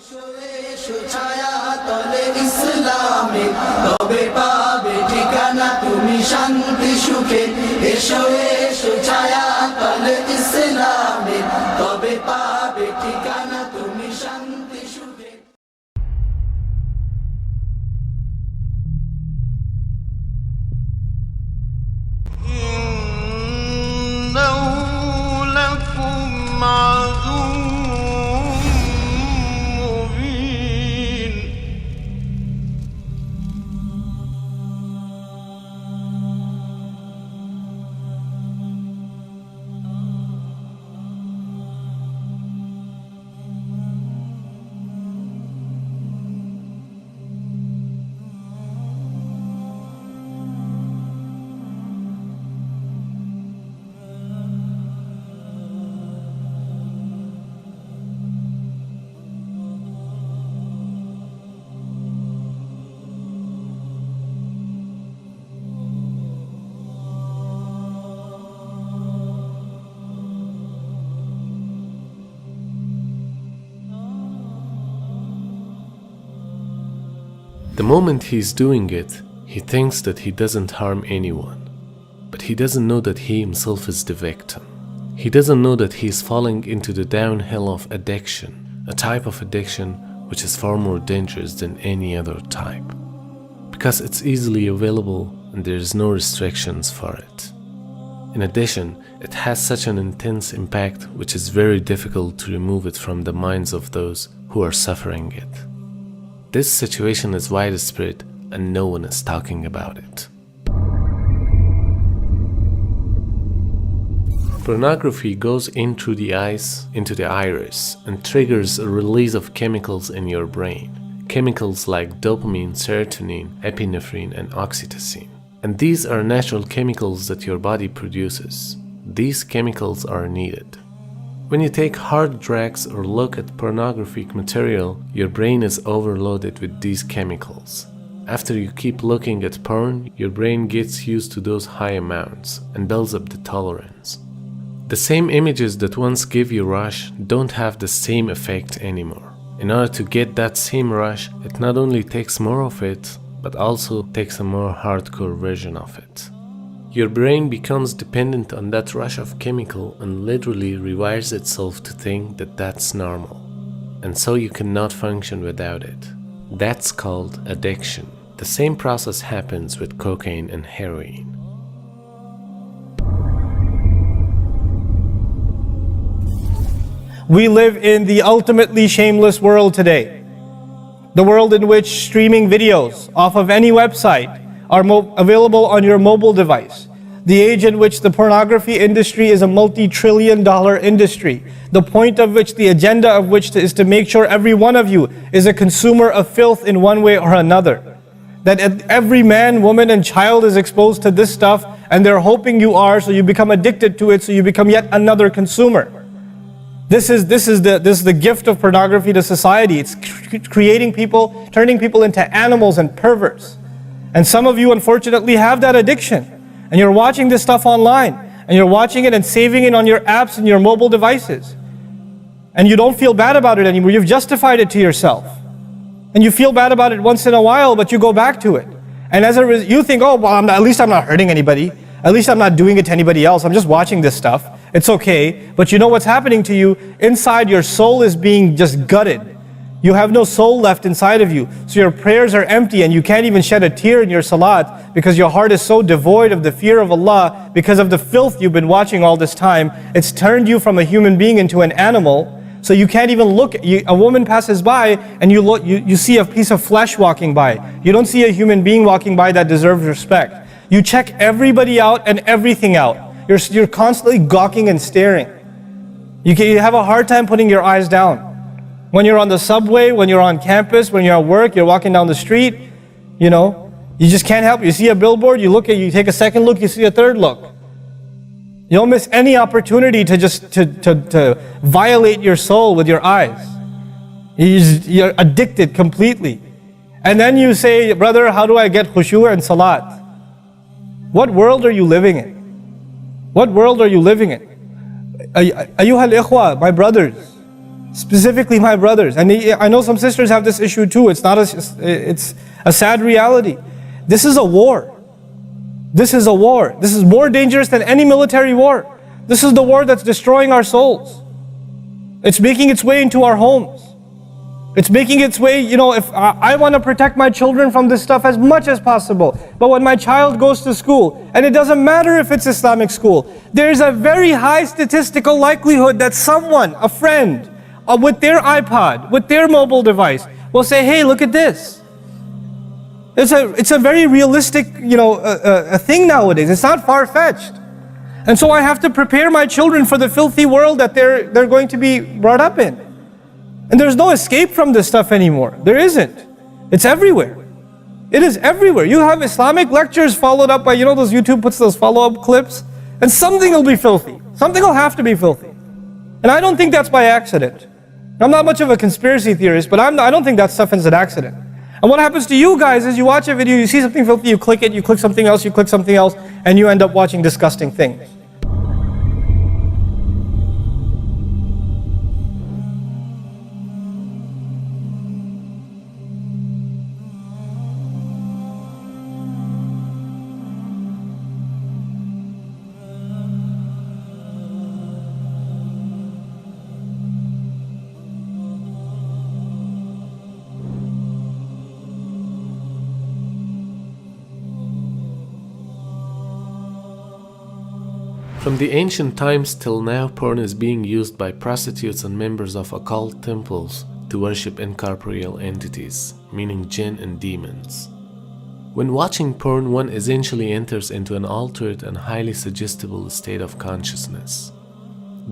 ছায়া তলে ইসলামে তবে পাবে ঠিকানা তুমি শান্তি সুখে এসো এসো ছায়া তলে ইসলামে তবে পাবে ঠিকানা তুমি শান্তি সুখে إنه لكم عدو The moment he's doing it, he thinks that he doesn't harm anyone. But he doesn't know that he himself is the victim. He doesn't know that he is falling into the downhill of addiction, a type of addiction which is far more dangerous than any other type. Because it's easily available and there is no restrictions for it. In addition, it has such an intense impact which is very difficult to remove it from the minds of those who are suffering it. This situation is widespread and no one is talking about it. Pornography goes in through the eyes into the iris and triggers a release of chemicals in your brain. Chemicals like dopamine, serotonin, epinephrine, and oxytocin. And these are natural chemicals that your body produces. These chemicals are needed. When you take hard drugs or look at pornographic material, your brain is overloaded with these chemicals. After you keep looking at porn, your brain gets used to those high amounts and builds up the tolerance. The same images that once gave you rush don't have the same effect anymore. In order to get that same rush, it not only takes more of it, but also takes a more hardcore version of it. Your brain becomes dependent on that rush of chemical and literally rewires itself to think that that's normal. And so you cannot function without it. That's called addiction. The same process happens with cocaine and heroin. We live in the ultimately shameless world today. The world in which streaming videos off of any website are available on your mobile device. The age in which the pornography industry is a multi-trillion-dollar industry. The point of which, the agenda of which is to make sure every one of you is a consumer of filth in one way or another. That every man, woman, and child is exposed to this stuff, and they're hoping you are, so you become addicted to it, so you become yet another consumer. This is the gift of pornography to society. It's creating people, turning people into animals and perverts. And some of you unfortunately have that addiction. And you're watching this stuff online. And you're watching it and saving it on your apps and your mobile devices. And you don't feel bad about it anymore. You've justified it to yourself. And you feel bad about it once in a while, but you go back to it. And as a result, you think, oh, well, at least I'm not hurting anybody. At least I'm not doing it to anybody else. I'm just watching this stuff. It's okay. But you know what's happening to you? Inside, your soul is being just gutted. You have no soul left inside of you. So your prayers are empty and you can't even shed a tear in your salat because your heart is so devoid of the fear of Allah because of the filth you've been watching all this time. It's turned you from a human being into an animal. So you can't even look. A woman passes by and you see a piece of flesh walking by. You don't see a human being walking by that deserves respect. You check everybody out and everything out. You're constantly gawking and staring. You have a hard time putting your eyes down. When you're on the subway, when you're on campus, when you're at work, you're walking down the street, you know, you just can't help. You see a billboard, you take a second look, you see a third look. You don't miss any opportunity to just to violate your soul with your eyes. You're addicted completely. And then you say, brother, how do I get khushu' and salat? What world are you living in? What world are you living in? Ayyuhal ikhwa, my brothers, specifically my brothers. And I know some sisters have this issue too. It's a sad reality. This is a war. This is a war. This is more dangerous than any military war. This is the war that's destroying our souls. It's making its way into our homes. It's making its way, if I want to protect my children from this stuff as much as possible. But when my child goes to school, and it doesn't matter if it's Islamic school, there's a very high statistical likelihood that someone, a friend, with their iPod, with their mobile device, will say, hey, look at this. It's a very realistic, a thing nowadays. It's not far-fetched. And so I have to prepare my children for the filthy world that they're going to be brought up in. And there's no escape from this stuff anymore. There isn't. It's everywhere. It is everywhere. You have Islamic lectures followed up by, those YouTube puts those follow-up clips, and something will be filthy. Something will have to be filthy. And I don't think that's by accident. I'm not much of a conspiracy theorist, but I don't think that stuff is an accident. And what happens to you guys is you watch a video, you see something filthy, you click it, you click something else, and you end up watching disgusting things. From the ancient times till now, porn is being used by prostitutes and members of occult temples to worship incorporeal entities, meaning jinn and demons. When watching porn, one essentially enters into an altered and highly suggestible state of consciousness.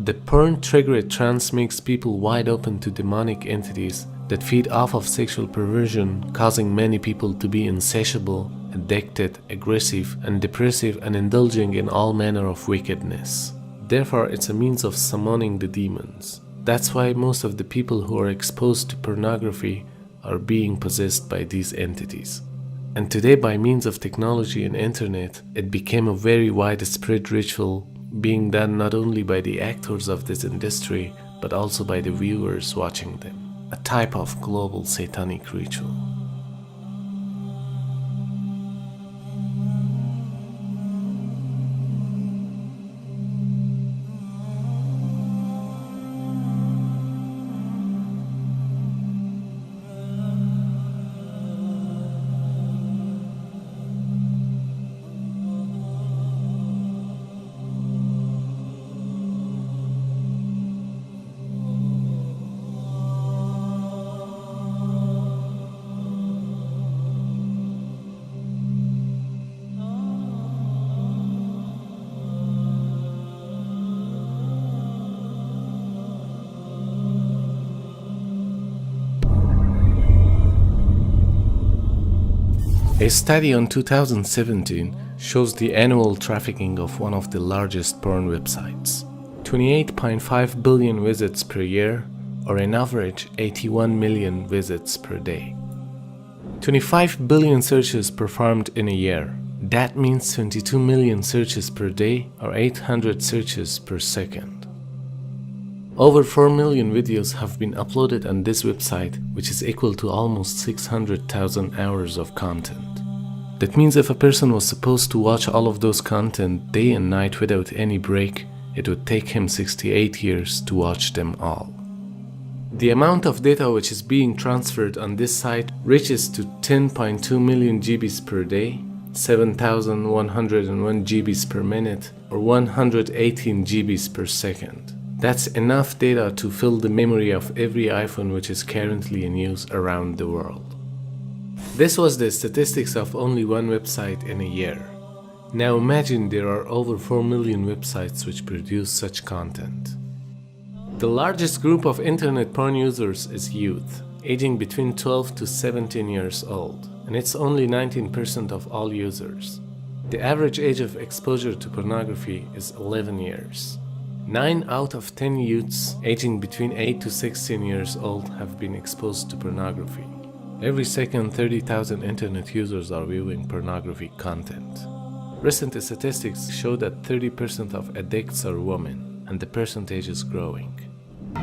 The porn triggered trance makes people wide open to demonic entities that feed off of sexual perversion, causing many people to be insatiable, addicted, aggressive, and depressive, and indulging in all manner of wickedness. Therefore, it's a means of summoning the demons. That's why most of the people who are exposed to pornography are being possessed by these entities. And today, by means of technology and internet, it became a very widespread ritual being done not only by the actors of this industry, but also by the viewers watching them. A type of global satanic ritual. A study on 2017 shows the annual trafficking of one of the largest porn websites. 28.5 billion visits per year, or an average 81 million visits per day. 25 billion searches performed in a year. That means 22 million searches per day, or 800 searches per second. Over 4 million videos have been uploaded on this website, which is equal to almost 600,000 hours of content. That means if a person was supposed to watch all of those content day and night without any break, it would take him 68 years to watch them all. The amount of data which is being transferred on this site reaches to 10.2 million GBs per day, 7,101 GBs per minute, or 118 GBs per second. That's enough data to fill the memory of every iPhone which is currently in use around the world. This was the statistics of only one website in a year. Now imagine there are over 4 million websites which produce such content. The largest group of internet porn users is youth, aging between 12 to 17 years old, and it's only 19% of all users. The average age of exposure to pornography is 11 years. 9 out of 10 youths aging between 8 to 16 years old have been exposed to pornography. Every second, 30,000 internet users are viewing pornography content. Recent statistics show that 30% of addicts are women, and the percentage is growing.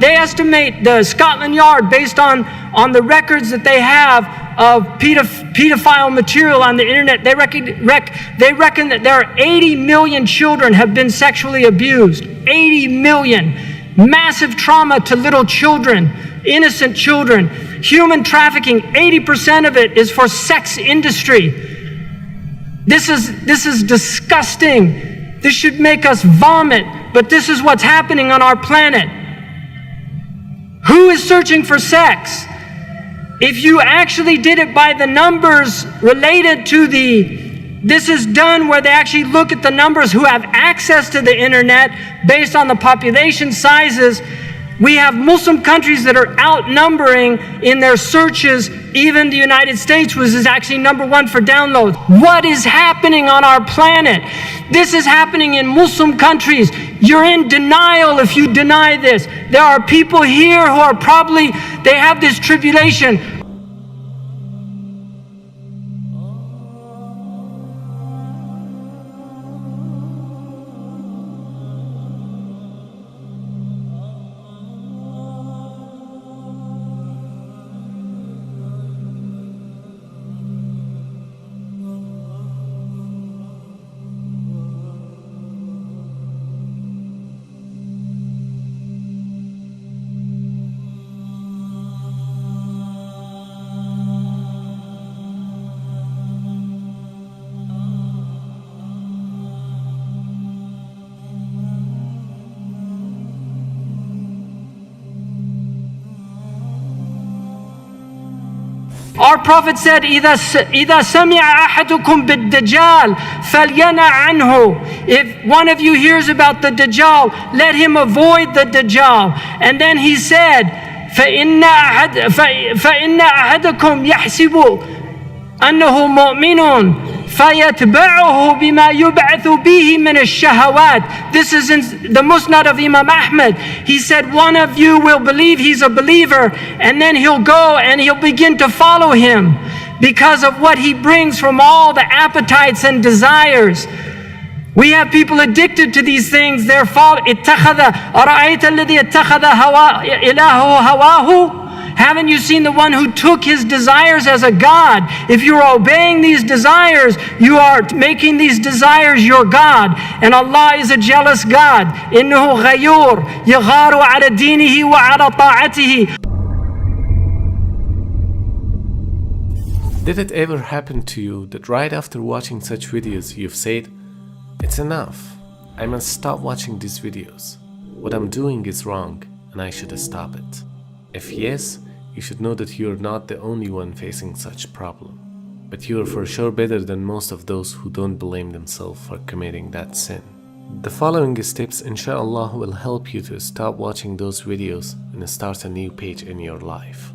They estimate, the Scotland Yard, based on the records that they have of pedophile material on the internet, they reckon that there are 80 million children have been sexually abused. 80 million. Massive trauma to little children, innocent children. Human trafficking, 80% of it is for sex industry. This is disgusting. This should make us vomit, but this is what's happening on our planet. Who is searching for sex? If you actually did it by the numbers related to this is done where they actually look at the numbers who have access to the internet based on the population sizes. We have Muslim countries that are outnumbering in their searches, even the United States, which is actually #1 for downloads. What is happening on our planet? This is happening in Muslim countries. You're in denial if you deny this. There are people here who are they have this tribulation. Our Prophet said, إِذَا سَمِعَ أَحَدُكُمْ بِالدَّجَّالِ فَلْيَنَعْ عَنْهُ. If one of you hears about the Dajjal, let him avoid the Dajjal. And then he said, فَإِنَّ أَحَدَكُمْ يَحْسِبُ أنه مؤمن فيتبعه بما يبعث به من الشهوات. This is in the Musnad of Imam Ahmad. He said one of you will believe he's a believer, and then he'll go and he'll begin to follow him because of what he brings from all the appetites and desires. We have people addicted to these things. They're اتخذ أرأيت الذي اتخذ إلهه هواه. Haven't you seen the one who took his desires as a God? If you're obeying these desires, you are making these desires your God. And Allah is a jealous God. إِنَّهُ غَيُّورٌ يَغَارُ عَلَى دِينِهِ وَعَلَى طَاعَتِهِ. Did it ever happen to you that right after watching such videos you've said, "It's enough, I must stop watching these videos. What I'm doing is wrong and I should stop it"? If yes, you should know that you're not the only one facing such problem, but you're for sure better than most of those who don't blame themselves for committing that sin. The following steps inshallah will help you to stop watching those videos and start a new page in your life.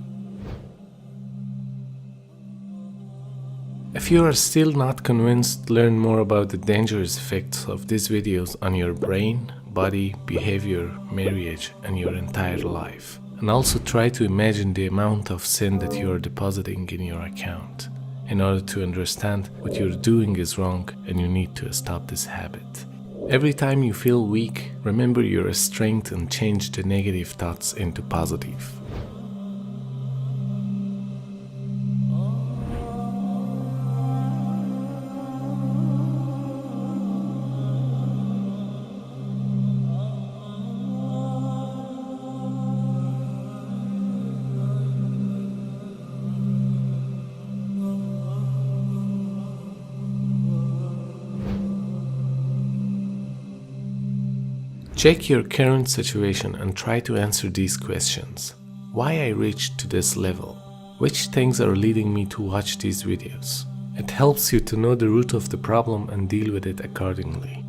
If you are still not convinced, learn more about the dangerous effects of these videos on your brain, body, behavior, marriage, and your entire life. And also try to imagine the amount of sin that you are depositing in your account in order to understand what you're doing is wrong and you need to stop this habit. Every time you feel weak, remember your strength and change the negative thoughts into positive. Check your current situation and try to answer these questions. Why I reached to this level? Which things are leading me to watch these videos? It helps you to know the root of the problem and deal with it accordingly.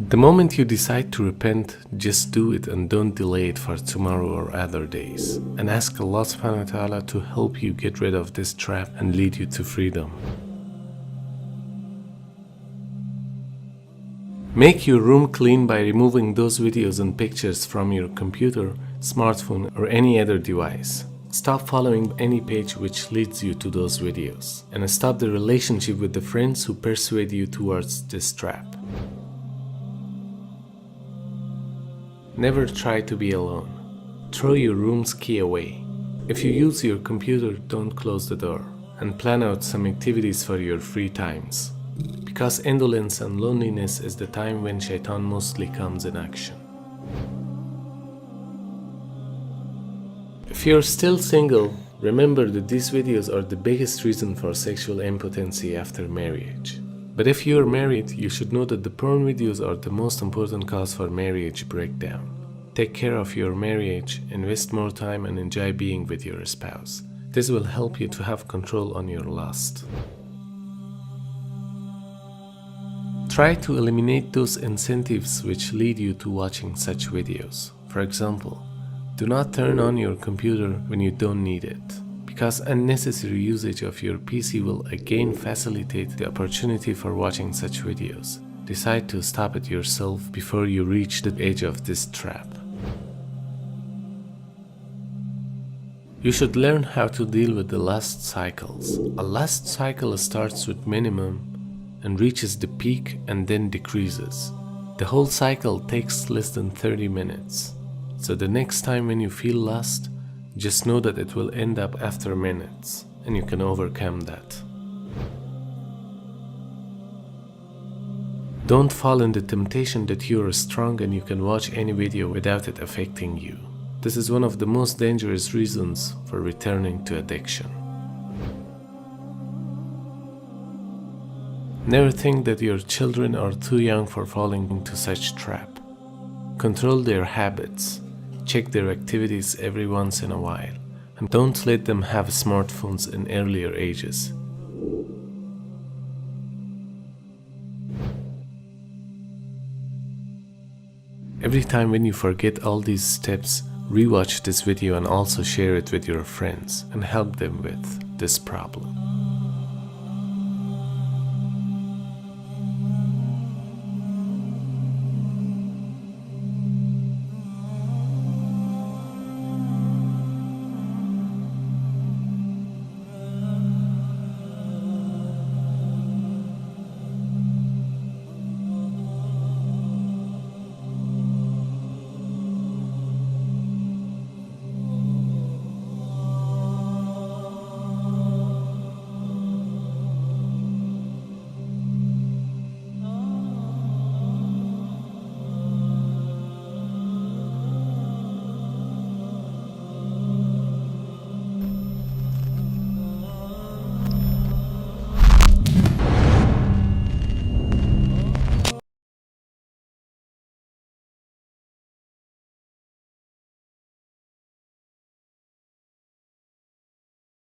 The moment you decide to repent, just do it and don't delay it for tomorrow or other days. And ask Allah subhanahu wa ta'ala to help you get rid of this trap and lead you to freedom. Make your room clean by removing those videos and pictures from your computer, smartphone, or any other device. Stop following any page which leads you to those videos, and stop the relationship with the friends who persuade you towards this trap. Never try to be alone. Throw your room's key away. If you use your computer, don't close the door, and plan out some activities for your free times. Because indolence and loneliness is the time when shaitan mostly comes in action. If you're still single, remember that these videos are the biggest reason for sexual impotency after marriage. But if you're married, you should know that the porn videos are the most important cause for marriage breakdown. Take care of your marriage, invest more time, and enjoy being with your spouse. This will help you to have control on your lust. Try to eliminate those incentives which lead you to watching such videos. For example, do not turn on your computer when you don't need it, because unnecessary usage of your PC will again facilitate the opportunity for watching such videos. Decide to stop it yourself before you reach the edge of this trap. You should learn how to deal with the lust cycles. A lust cycle starts with minimum and reaches the peak and then decreases. The whole cycle takes less than 30 minutes. So the next time when you feel lust, just know that it will end up after minutes, and you can overcome that. Don't fall in the temptation that you are strong and you can watch any video without it affecting you. This is one of the most dangerous reasons for returning to addiction. Never think that your children are too young for falling into such trap. Control their habits. Check their activities every once in a while, and don't let them have smartphones in earlier ages. Every time when you forget all these steps, rewatch this video and also share it with your friends and help them with this problem.